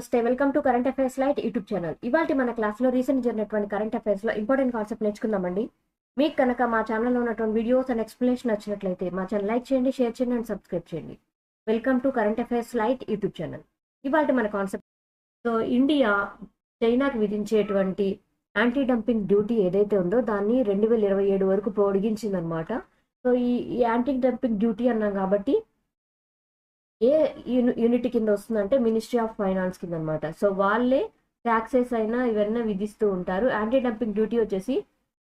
నమస్తే, welcome to current affairs light YouTube channel. ఇవాళ మన క్లాస్లో రీసెంట్ జరిగినటువంటి కరెంట్ అఫైర్స్లో ఇంపార్టెంట్ కాన్సెప్ట్ నేర్చుకుందామండి. మీకు కనుక మా ఛానల్లో ఉన్నటువంటి వీడియోస్ అండ్ ఎక్స్ప్లెనేషన్ నచ్చినట్లయితే మా ఛానల్ లైక్ చేయండి, షేర్ చేయండి అండ్ సబ్స్క్రైబ్ చేయండి. Welcome to current affairs light YouTube channel. ఇవాళ మన కాన్సెప్ట్, సో ఇండియా చైనాకి విధించేటువంటి యాంటీ డంపింగ్ డ్యూటీ ఏదైతే ఉందో దాన్ని 2027 వరకు పొడిగించిందనమాట. సో ఈ యాంటీ డంపింగ్ డ్యూటీ అన్నాం కాబట్టి ఏ యూనిట్ కింద వస్తుందంటే మినిస్ట్రీ ఆఫ్ ఫైనాన్స్ కింద అనమాట. సో వాళ్ళే ట్యాక్సెస్ అయినా ఇవన్నీ విధిస్తూ ఉంటారు. యాంటీ డంపింగ్ డ్యూటీ వచ్చేసి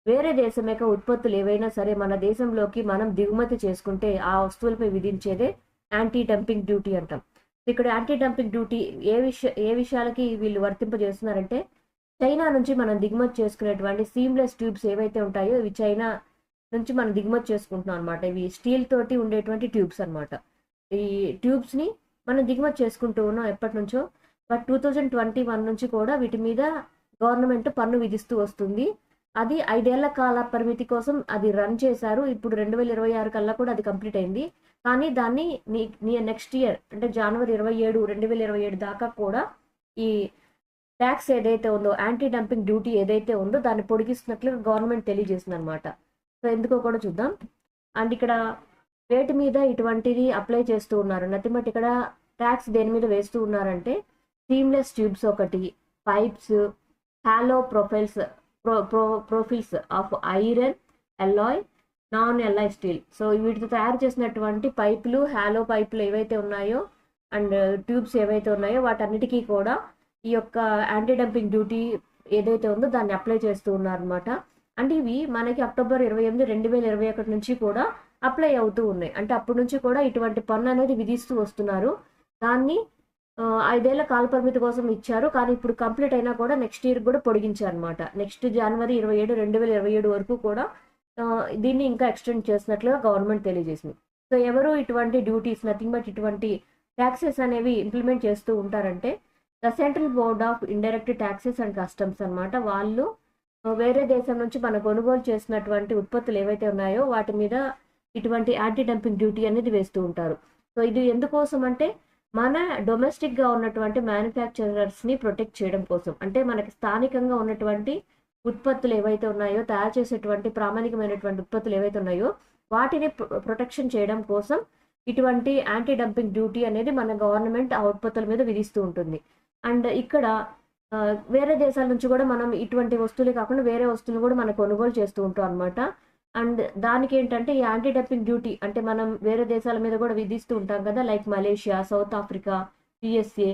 వేరే దేశం యొక్క ఉత్పత్తులు ఏవైనా సరే మన దేశంలోకి మనం దిగుమతి చేసుకుంటే ఆ వస్తువులపై విధించేదే యాంటీ డంపింగ్ డ్యూటీ అంటాం. ఇక్కడ యాంటీ డంపింగ్ డ్యూటీ ఏ విషయాలకి వీళ్ళు వర్తింపజేస్తున్నారంటే, చైనా నుంచి మనం దిగుమతి చేసుకునేటువంటి సీమ్లెస్ ట్యూబ్స్ ఏవైతే ఉంటాయో ఇవి చైనా నుంచి మనం దిగుమతి చేసుకుంటున్నాం అనమాట. ఇవి స్టీల్ తోటి ఉండేటువంటి ట్యూబ్స్ అనమాట. ఈ ట్యూబ్స్ని మనం దిగుమతి చేసుకుంటూ ఉన్నాం ఎప్పటి నుంచో. బట్ 2021 నుంచి కూడా వీటి మీద గవర్నమెంట్ పన్ను విధిస్తూ వస్తుంది. అది 5 ఏళ్ల కాల పరిమితి కోసం అది రన్ చేశారు. ఇప్పుడు 2026 కల్లా కూడా అది కంప్లీట్ అయింది. కానీ దాన్ని నెక్స్ట్ ఇయర్ అంటే జనవరి 27, 2027 దాకా కూడా ఈ ట్యాక్స్ ఏదైతే ఉందో, యాంటీ డంపింగ్ డ్యూటీ ఏదైతే ఉందో దాన్ని పొడిగిస్తున్నట్లు గవర్నమెంట్ తెలియజేసింది అనమాట. సో ఎందుకో కూడా చూద్దాం. అండ్ ఇక్కడ వేటి మీద ఇటువంటిది అప్లై చేస్తూ ఉన్నారు, నథింగ్ బట్ ఇక్కడ ట్యాక్స్ దేని మీద వేస్తూ ఉన్నారంటే సీమ్లెస్ ట్యూబ్స్ ఒకటి, pipes, hollow profiles of iron, alloy, non alloy steel. So వీటితో తయారు చేసినటువంటి పైపులు, హాలో పైపులు ఏవైతే ఉన్నాయో అండ్ ట్యూబ్స్ ఏవైతే ఉన్నాయో వాటన్నిటికీ కూడా ఈ యొక్క యాంటీ డంపింగ్ డ్యూటీ ఏదైతే ఉందో దాన్ని అప్లై చేస్తూ ఉన్నారనమాట. అంటే ఇవి మనకి అక్టోబర్ 28, 2021 నుంచి కూడా అప్లై అవుతూ ఉన్నాయి. అంటే అప్పటి నుంచి కూడా ఇటువంటి పన్ను అనేది విధిస్తూ వస్తున్నారు. దాన్ని 5 ఏళ్ల కాలపరిమితి కోసం ఇచ్చారు. కానీ ఇప్పుడు కంప్లీట్ అయినా కూడా నెక్స్ట్ ఇయర్ కూడా పొడిగించారు అనమాట. నెక్స్ట్ జనవరి 27, 2027 వరకు కూడా దీన్ని ఇంకా ఎక్స్టెండ్ చేసినట్లుగా గవర్నమెంట్ తెలియజేసింది. సో ఎవరు ఇటువంటి డ్యూటీస్, నథింగ్ బట్ ఇటువంటి ట్యాక్సెస్ అనేవి ఇంప్లిమెంట్ చేస్తూ ఉంటారంటే the central board of indirect taxes and customs అనమాట. వాళ్ళు వేరే దేశం నుంచి మనం కొనుగోలు చేసినటువంటి ఉత్పత్తులు ఏవైతే ఉన్నాయో వాటి మీద ఇటువంటి యాంటీ డంపింగ్ డ్యూటీ అనేది వేస్తూ ఉంటారు. సో ఇది ఎందుకోసం అంటే మన డొమెస్టిక్గా ఉన్నటువంటి మ్యానుఫ్యాక్చరర్స్ని ప్రొటెక్ట్ చేయడం కోసం, అంటే మనకి స్థానికంగా ఉన్నటువంటి ఉత్పత్తులు ఏవైతే ఉన్నాయో, తయారు చేసేటువంటి ప్రామాణికమైనటువంటి ఉత్పత్తులు ఏవైతే ఉన్నాయో వాటిని ప్రొటెక్షన్ చేయడం కోసం ఇటువంటి యాంటీ డంపింగ్ డ్యూటీ అనేది మన గవర్నమెంట్ ఆ ఉత్పత్తుల మీద విధిస్తూ ఉంటుంది. అండ్ ఇక్కడ వేరే దేశాల నుంచి కూడా మనం ఇటువంటి వస్తువులే కాకుండా వేరే వస్తువులు కూడా మనం కొనుగోలు చేస్తూ ఉంటాం అనమాట. అండ్ దానికి ఏంటంటే ఈ యాంటీ డంపింగ్ డ్యూటీ అంటే మనం వేరే దేశాల మీద కూడా విధిస్తూ ఉంటాం కదా, like Malaysia, south Africa, USA,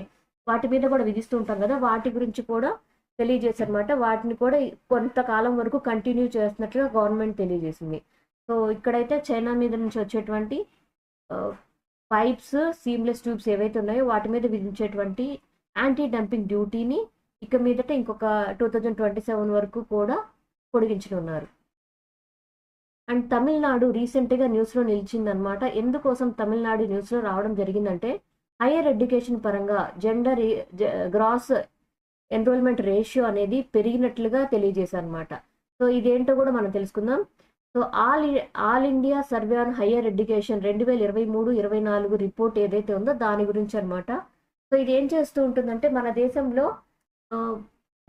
వాటి మీద కూడా విధిస్తూ ఉంటాం కదా, వాటి గురించి కూడా తెలియజేసనమాట. వాటిని కూడా కొంతకాలం వరకు కంటిన్యూ చేస్తున్నట్లుగా గవర్నమెంట్ తెలియజేసింది. సో ఇక్కడైతే చైనా మీద నుంచి వచ్చేటువంటి పైప్స్, సీమ్లెస్ ట్యూబ్స్ ఏవైతే ఉన్నాయో వాటి మీద విధించేటువంటి యాంటీ డంపింగ్ డ్యూటీని ఇక మీదట ఇంకొక 2027 వరకు కూడా పొడిగించనున్నారు. అండ్ తమిళనాడు రీసెంట్గా న్యూస్లో నిలిచిందనమాట. ఎందుకోసం తమిళనాడు న్యూస్లో రావడం జరిగిందంటే హైయర్ ఎడ్యుకేషన్ పరంగా జెండర్ గ్రాస్ ఎన్రోల్మెంట్ రేషియో అనేది పెరిగినట్లుగా తెలియజేశారనమాట. సో ఇదేంటో కూడా మనం తెలుసుకుందాం. So all India survey on higher education 2023-24 report ఏదైతే ఉందో దాని గురించి అనమాట. సో ఇది ఏం చేస్తూ ఉంటుందంటే మన దేశంలో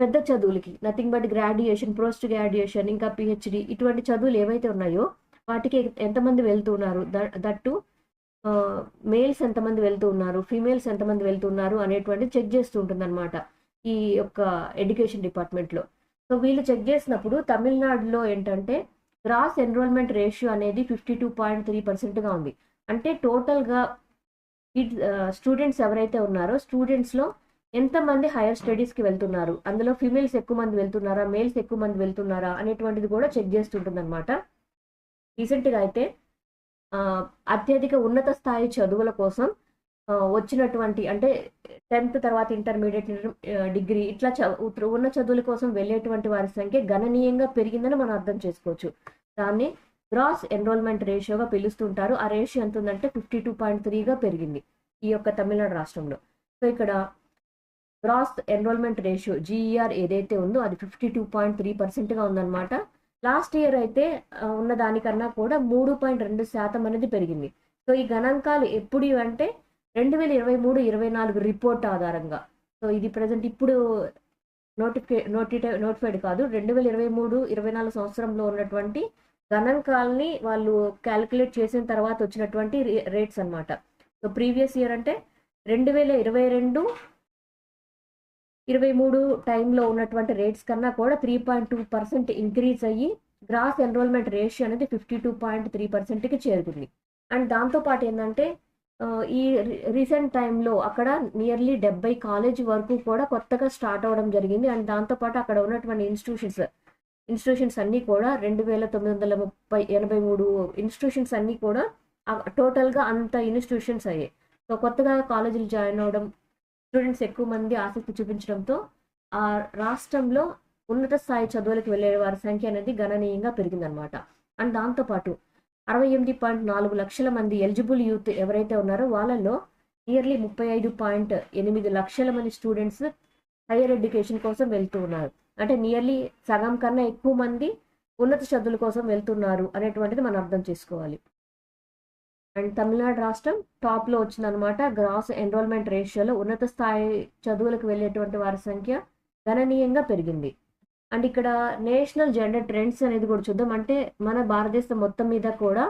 పెద్ద చదువులకి, nothing but graduation, post graduation, ఇంకా పిహెచ్డి ఇటువంటి చదువులు ఏవైతే ఉన్నాయో వాటికి ఎంతమంది వెళ్తూ ఉన్నారు, దట్టు మేల్స్ ఎంతమంది వెళ్తూ ఉన్నారు, ఫీమేల్స్ ఎంతమంది వెళ్తున్నారు అనేటువంటి చెక్ చేస్తూ ఉంటుంది ఈ యొక్క ఎడ్యుకేషన్ డిపార్ట్మెంట్లో. సో వీళ్ళు చెక్ చేసినప్పుడు తమిళనాడులో ఏంటంటే గ్రాస్ ఎన్రోల్మెంట్ రేషియో అనేది 52.3%గా ఉంది. అంటే టోటల్గా స్టూడెంట్స్ ఎవరైతే ఉన్నారో స్టూడెంట్స్లో ఎంతమంది హైయర్ స్టడీస్కి వెళ్తున్నారు, అందులో ఫీమేల్స్ ఎక్కువ మంది వెళ్తున్నారా, మేల్స్ ఎక్కువ మంది వెళ్తున్నారా అనేటువంటిది కూడా చెక్ చేస్తుంటుంది అనమాట. రీసెంట్గా అయితే అత్యధిక ఉన్నత స్థాయి చదువుల కోసం వచ్చినటువంటి అంటే 10th తర్వాత ఇంటర్మీడియట్, డిగ్రీ ఇట్లా ఉన్న చదువుల కోసం వెళ్ళేటువంటి వారి సంఖ్య గణనీయంగా పెరిగిందని మనం అర్థం చేసుకోవచ్చు. దాన్ని గ్రాస్ ఎన్రోల్మెంట్ రేషియోగా పిలుస్తుంటారు. ఆ రేషియో ఎంత ఉందంటే 52.3గా పెరిగింది ఈ యొక్క తమిళనాడు రాష్ట్రంలో. సో ఇక్కడ గ్రాస్ ఎన్రోల్మెంట్ రేషియో GER ఏదైతే ఉందో అది 52.3%గా ఉందన్నమాట. లాస్ట్ ఇయర్ అయితే ఉన్న దానికన్నా కూడా 3.2% అనేది పెరిగింది. సో ఈ గణాంకాలు ఎప్పుడు అంటే 2023-24 రిపోర్ట్ ఆధారంగా సో ఇది ప్రజెంట్ ఇప్పుడు నోటిఫైడ్ కాదు, 2023-24 సంవత్సరంలో ఉన్నటువంటి గణాంకాలని వాళ్ళు క్యాలిక్యులేట్ చేసిన తర్వాత వచ్చినటువంటి రేట్స్ అనమాట. సో ప్రీవియస్ ఇయర్ అంటే 2022-23 టైంలో ఉన్నటువంటి రేట్స్ కన్నా కూడా 3.2% ఇంక్రీజ్ అయ్యి గ్రాస్ ఎన్రోల్మెంట్ రేషియో అనేది 52.3%కి చేరుకుంది. అండ్ దాంతోపాటు ఏంటంటే ఈ రీసెంట్ టైంలో అక్కడ నియర్లీ 70 కాలేజ్ వరకు కూడా కొత్తగా స్టార్ట్ అవ్వడం జరిగింది. అండ్ దాంతోపాటు అక్కడ ఉన్నటువంటి ఇన్స్టిట్యూషన్స్ అన్నీ కూడా 2983 ఇన్స్టిట్యూషన్స్ అన్నీ కూడా టోటల్గా అంత ఇన్స్టిట్యూషన్స్ అయ్యాయి. సో కొత్తగా కాలేజీలు జాయిన్ అవ్వడం, స్టూడెంట్స్ ఎక్కువ మంది ఆసక్తి చూపించడంతో ఆ రాష్ట్రంలో ఉన్నత స్థాయి చదువులకు వెళ్ళే వారి సంఖ్య అనేది గణనీయంగా పెరిగిందనమాట. అండ్ దాంతోపాటు 68.4 లక్షల మంది ఎలిజిబుల్ యూత్ ఎవరైతే ఉన్నారో వాళ్ళలో నియర్లీ 35.8 లక్షల మంది స్టూడెంట్స్ హైయర్ ఎడ్యుకేషన్ కోసం వెళ్తూ ఉన్నారు. అంటే నియర్లీ సగం కన్నా ఎక్కువ మంది ఉన్నత చదువుల కోసం వెళ్తున్నారు అనేటువంటిది మనం అర్థం చేసుకోవాలి. అండ్ తమిళనాడు రాష్ట్రం టాప్లో వచ్చిందనమాట. గ్రాస్ ఎన్రోల్మెంట్ రేషియోలో ఉన్నత స్థాయి చదువులకు వెళ్ళేటువంటి వారి సంఖ్య గణనీయంగా పెరిగింది. అండ్ ఇక్కడ నేషనల్ జెండర్ ట్రెండ్స్ అనేది కూడా చూద్దాం. అంటే మన భారతదేశం మొత్తం మీద కూడా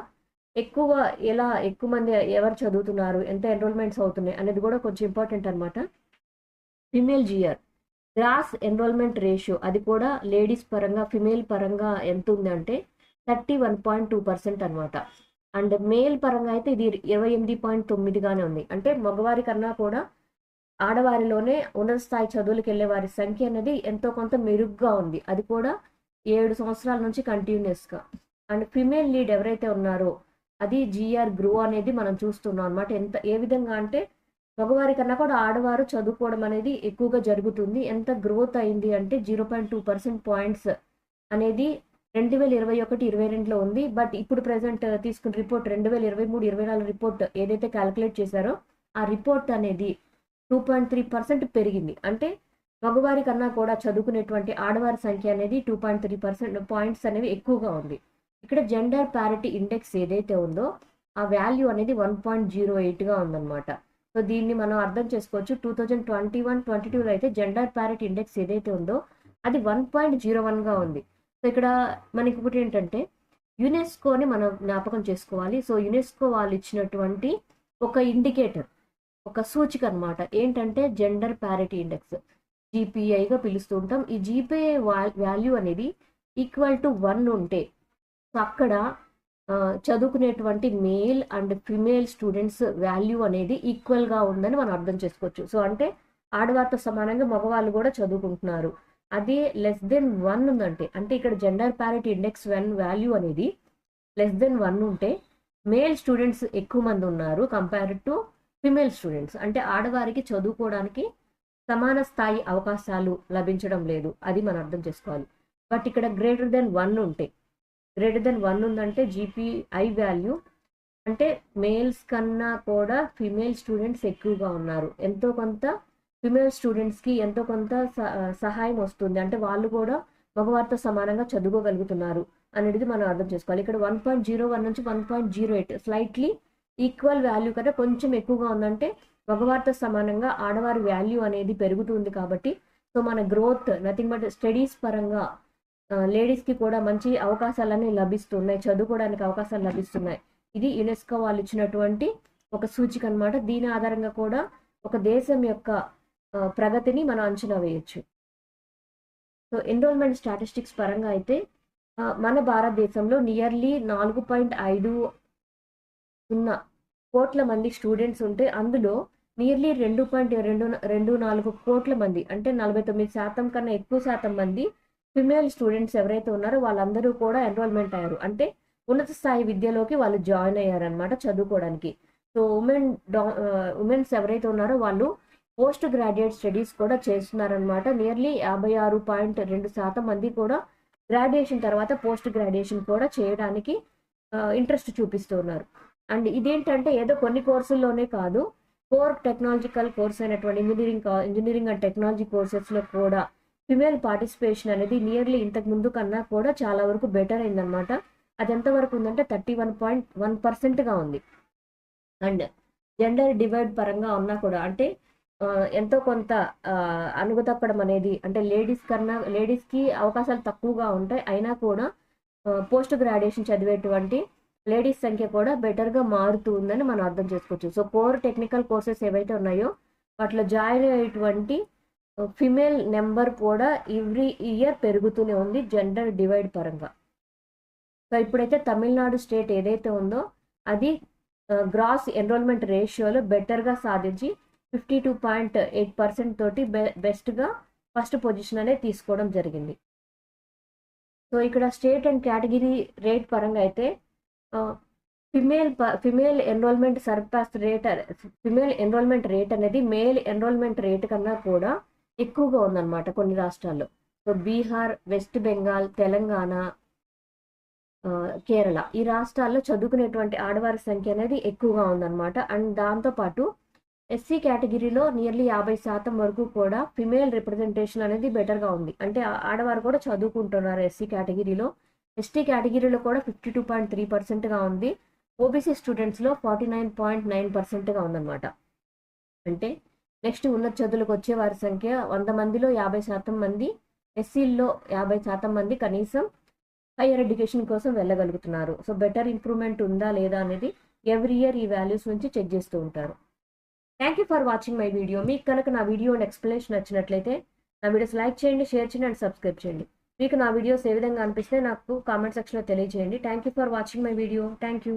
ఎక్కువ మంది ఎవరు చదువుతున్నారు, ఎంత ఎన్రోల్మెంట్స్ అవుతున్నాయి అనేది కూడా కొంచెం ఇంపార్టెంట్ అనమాట. Female GR gross enrolment ratio అది కూడా లేడీస్ పరంగా ఫిమేల్ పరంగా ఎంత ఉంది అంటే 31.2% అనమాట. అండ్ మేల్ పరంగా అయితే ఇది 28.9గానే ఉంది. అంటే మగవారి కన్నా కూడా ఆడవారిలోనే ఉన్నత స్థాయి చదువులకు వెళ్ళే వారి సంఖ్య అనేది ఎంతో కొంత మెరుగ్గా ఉంది. అది కూడా 7 సంవత్సరాల నుంచి కంటిన్యూస్గా. అండ్ ఫిమేల్ లీడ్ ఎవరైతే ఉన్నారో అది జిఆర్ గ్రో అనేది మనం చూస్తున్నాం అనమాట. ఏ విధంగా అంటే మగవారి కన్నా కూడా ఆడవారు చదువుకోవడం అనేది ఎక్కువగా జరుగుతుంది. ఎంత గ్రోత్ అయింది అంటే 0.2% పాయింట్స్ అనేది 2021-22లో ఉంది. బట్ ఇప్పుడు ప్రజెంట్ తీసుకున్న రిపోర్ట్ 2023-24 రిపోర్ట్ ఏదైతే క్యాలిక్యులేట్ చేశారో ఆ రిపోర్ట్ అనేది 2.3% పెరిగింది. అంటే మగవారి కన్నా కూడా చదువుకునేటువంటి ఆడవారి సంఖ్య అనేది 2.3% పాయింట్స్ అనేవి ఎక్కువగా ఉంది. ఇక్కడ జెండర్ ప్యారిటీ ఇండెక్స్ ఏదైతే ఉందో ఆ వాల్యూ అనేది 1.08గా ఉందన్నమాట. సో దీన్ని మనం అర్థం చేసుకోవచ్చు. 2021-22లో అయితే జెండర్ ప్యారిటీ ఇండెక్స్ ఏదైతే ఉందో అది 1.01గా ఉంది. సో ఇక్కడ మనకి ఇప్పుడు ఏంటంటే యునెస్కోని మనం జ్ఞాపకం చేసుకోవాలి. సో యునెస్కో వాళ్ళు ఇచ్చినటువంటి ఒక ఇండికేటర్, ఒక సూచిక అనమాట. ఏంటంటే జెండర్ ప్యారిటీ ఇండెక్స్, జీపీఐగా పిలుస్తూ ఉంటాం. ఈ జీపీఐ వాల్యూ అనేది ఈక్వల్ టు 1 ఉంటే సో అక్కడ చదువుకునేటువంటి male and female students value అనేది ఈక్వల్గా ఉందని మనం అర్థం చేసుకోవచ్చు. సో అంటే ఆడవారితో సమానంగా మగవాళ్ళు కూడా చదువుకుంటున్నారు. అదే లెస్ దెన్ 1 ఉందంటే, అంటే ఇక్కడ జెండర్ ప్యారిటీ ఇండెక్స్ వాల్యూ అనేది లెస్ దెన్ 1 ఉంటే మేల్ స్టూడెంట్స్ ఎక్కువ మంది ఉన్నారు కంపేర్డ్ టు ఫిమేల్ స్టూడెంట్స్. అంటే ఆడవారికి చదువుకోవడానికి సమాన స్థాయి అవకాశాలు లభించడం లేదు, అది మనం అర్థం చేసుకోవాలి. బట్ ఇక్కడ గ్రేటర్ దెన్ 1 ఉందంటే జీపీఐ వాల్యూ అంటే మేల్స్ కన్నా కూడా ఫిమేల్ స్టూడెంట్స్ ఎక్కువగా ఉన్నారు. ఎంతో కొంత ఫిమేల్ స్టూడెంట్స్కి ఎంతో కొంత సహాయం వస్తుంది. అంటే వాళ్ళు కూడా మగవారితో సమానంగా చదువుకోగలుగుతున్నారు అనేది మనం అర్థం చేసుకోవాలి. ఇక్కడ 1.01 నుంచి 1.08 స్లైట్లీ ఈక్వల్ వాల్యూ కన్నా కొంచెం ఎక్కువగా ఉందంటే మగవారితో సమానంగా ఆడవారి వాల్యూ అనేది పెరుగుతుంది. కాబట్టి సో మన గ్రోత్ నథింగ్ బట్ స్టడీస్ పరంగా లేడీస్కి కూడా మంచి అవకాశాలన్నీ లభిస్తున్నాయి, చదువుకోవడానికి అవకాశాలు లభిస్తున్నాయి. ఇది యునెస్కో వాళ్ళు ఇచ్చినటువంటి ఒక సూచిక అనమాట. దీని ఆధారంగా కూడా ఒక దేశం యొక్క ప్రగతిని మనం అంచనా వేయచ్చు. సో ఎన్రోల్మెంట్ స్టాటిస్టిక్స్ పరంగా అయితే మన భారతదేశంలో నియర్లీ 4.50 కోట్ల మంది స్టూడెంట్స్ ఉంటే అందులో నియర్లీ 2.24 కోట్ల మంది అంటే 49% కన్నా ఎక్కువ శాతం మంది ఫిమేల్ స్టూడెంట్స్ ఎవరైతే ఉన్నారో వాళ్ళందరూ కూడా ఎన్రోల్మెంట్ అయ్యారు. అంటే ఉన్నత స్థాయి విద్యలోకి వాళ్ళు జాయిన్ అయ్యారనమాట చదువుకోవడానికి. సో ఉమెన్స్ ఎవరైతే ఉన్నారో వాళ్ళు పోస్ట్ గ్రాడ్యుయేట్ స్టడీస్ కూడా చేస్తున్నారనమాట. నియర్లీ 56.2% మంది కూడా గ్రాడ్యుయేషన్ తర్వాత పోస్ట్ గ్రాడ్యుయేషన్ కూడా చేయడానికి ఇంట్రెస్ట్ చూపిస్తున్నారు. అండ్ ఇదేంటంటే ఏదో కొన్ని కోర్సుల్లోనే కాదు, కోర్ టెక్నాలజికల్ కోర్స్ అయినటువంటి ఇంజనీరింగ్ అండ్ టెక్నాలజీ కోర్సెస్లో కూడా ఫిమేల్ పార్టిసిపేషన్ అనేది నియర్లీ ఇంతకు ముందు కన్నా కూడా చాలా వరకు బెటర్ అయిందనమాట. అది ఎంతవరకు ఉందంటే 31.1%గా ఉంది. అండ్ జెండర్ డివైడ్ పరంగా ఉన్నా కూడా అంటే ఎంతో కొంత అణుగుతక్కడం అనేది, అంటే లేడీస్కి అవకాశాలు తక్కువగా ఉంటాయి. అయినా కూడా పోస్ట్ గ్రాడ్యుయేషన్ చదివేటువంటి లేడీస్ సంఖ్య కూడా బెటర్గా మారుతూ ఉందని మనం అర్థం చేసుకోవచ్చు. సో కోర్ టెక్నికల్ కోర్సెస్ ఏవైతే ఉన్నాయో వాటిలో జాయిన్ అయ్యేటువంటి ఫిమేల్ నెంబర్ కూడా ఎవ్రీ ఇయర్ పెరుగుతూనే ఉంది జెండర్ డివైడ్ పరంగా. సో ఇప్పుడైతే తమిళనాడు స్టేట్ ఏదైతే ఉందో అది గ్రాస్ ఎన్రోల్మెంట్ రేషియోలో బెటర్గా సాధించి 52.8% తోటి బెస్ట్గా ఫస్ట్ పొజిషన్ అనేది తీసుకోవడం జరిగింది. సో ఇక్కడ స్టేట్ అండ్ కేటగిరీ రేట్ పరంగా అయితే female enrolment female enrolment rate అనేది మేల్ ఎన్రోల్మెంట్ రేట్ కన్నా కూడా ఎక్కువగా ఉందన్నమాట కొన్ని రాష్ట్రాల్లో. సో బీహార్, వెస్ట్ బెంగాల్, తెలంగాణ, కేరళ ఈ రాష్ట్రాల్లో చదువుకునేటువంటి ఆడవారి సంఖ్య అనేది ఎక్కువగా ఉందన్నమాట. అండ్ దాంతోపాటు ఎస్సీ కేటగిరీలో నియర్లీ 50% వరకు కూడా ఫిమేల్ రిప్రజెంటేషన్ అనేది బెటర్గా ఉంది. అంటే ఆడవారు కూడా చదువుకుంటున్నారు ఎస్సీ కేటగిరీలో. ఎస్టీ కేటగిరీలో కూడా 52.3%గా ఉంది. ఓబీసీ స్టూడెంట్స్లో 49.9%గా ఉందన్నమాట. అంటే నెక్స్ట్ ఉన్నత చదువులకు వచ్చే వారి సంఖ్య 100 మందిలో 50% మంది, ఎస్సీల్లో 50% మంది కనీసం హైయర్ ఎడ్యుకేషన్ కోసం వెళ్ళగలుగుతున్నారు. సో బెటర్ ఇంప్రూవ్మెంట్ ఉందా లేదా అనేది ఎవ్రీ ఇయర్ ఈ వాల్యూస్ నుంచి చెక్ చేస్తూ ఉంటారు. Thank you for watching my video. మీకు కనుక నా వీడియో అండ్ ఎక్స్ప్లెనేషన్ నచ్చినట్లయితే నా వీడియోస్ లైక్ చేయండి, షేర్ చేయండి అండ్ సబ్స్క్రైబ్ చేయండి. మీకు నా వీడియోస్ ఏ విధంగా అనిపిస్తే నాకు కామెంట్ సెక్షన్లో తెలియజేయండి. Thank you for watching my video. Thank you.